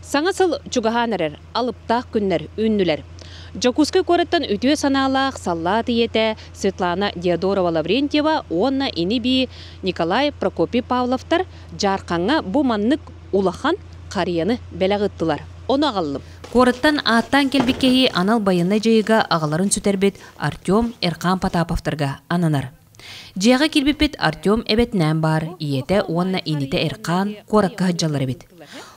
Саңасыл чугаһанарар, алыптақ күннер, үннілер. Жокускай кораттан үтіе саналақ саллаты ете Светлана Диадорова-Лаврентьева, онна иниби Николай Прокопий Павловтар жарқаңа бұ маннық улахан қарияны бәләғыттылар. Оны ағалым. Кораттан аттан келбеккеhi анал байынна жайыға ағаларын сүтербет Артем Эрқан Потаповтарға ананар. Жайға келбепет Артем әбетнән бар, иеті онна ините Эрқан коракка хаджалары бет.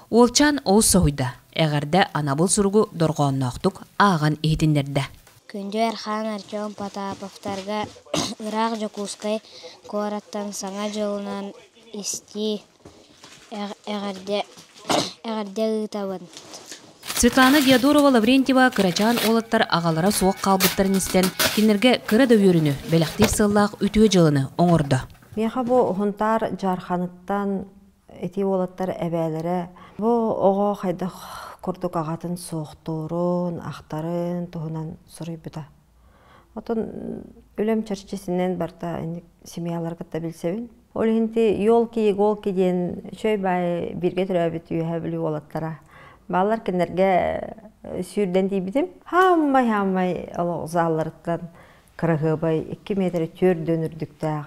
Олчан ол соғыда. Әғірді анабыл сұрғы дұрғаннақтық аған ейтіндерді. Күнде Эрқан Артем Потаповтарға Ирақ Жокускай кораттан саңа жылынан исти әғірде ұйтабын. Светлана Диадорова-Лаврентьева кырачан олаттар ағалара соқ қалбыттарын істен кенерге кырады өріні бәліқтер сыллақ үтіе жылыны оңырды. Меха бұл ғынтар жарқаныттан әти олаттар әбәлері бұл оға қайда құрдық ағатын соқтырын, ақтарын тұғынан сұрай бұда. Отын өлім чарчесінен барта семьялар қытта білсебін. Ол хинти yol кеден шөй бай бірге түрәбіт үйе білі олаттара. Балар кенерге сүйірден дейбідім. Хаммай заларыттан қырығы бай 2 метр төр дөнірдіктәқ.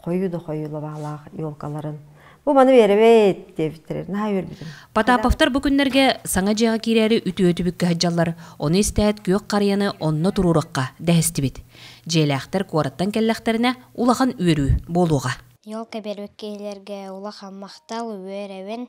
Қойуды бағалақ елкаларын. Бұл маны беребет дебіттерер. Наға өрбідім. Потаповтар бүкіндерге саңа жаға керәрі үті-өті бүккі хаджалар. Оны істәйт көк қарияны онны тұрурыққа дәхісті бет. Желәқтер қуараттан кәлләқтеріне улахан өрі болуға. Елка бербеккейлерге улахан мақтал өрәвен.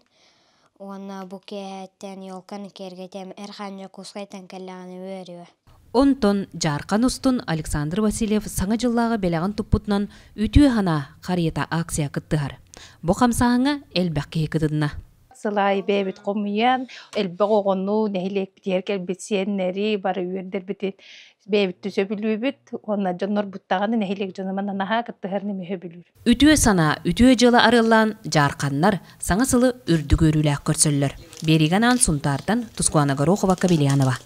Оны бұкеттен елканы кергетем Эрқан Жокускайтан кәлләғаны өрі. Онтон жарқан ұстын Александр Васильев саңа жыллағы бәләғын тұппытынан үтіе хана қариета акция күттіғар. Бұ қамсағыңа әлбәқке екідідіна. Сылай бәбіт қомиян, әлбәқ оғыну, нәйлек бітер кәлбетсеннері бары өрдер бітет. Бәбіт түсө білу біт, онна жонор бұттағаны нәйлек жоныман анаға күттіғарны мөхі білуір. Үтіе сана, үтіе жылы арылан жарқаннар саңа сылы үрді көрілі көрсөллер. Бериганан Сунтардан Тускуана Горохова Кабелянова.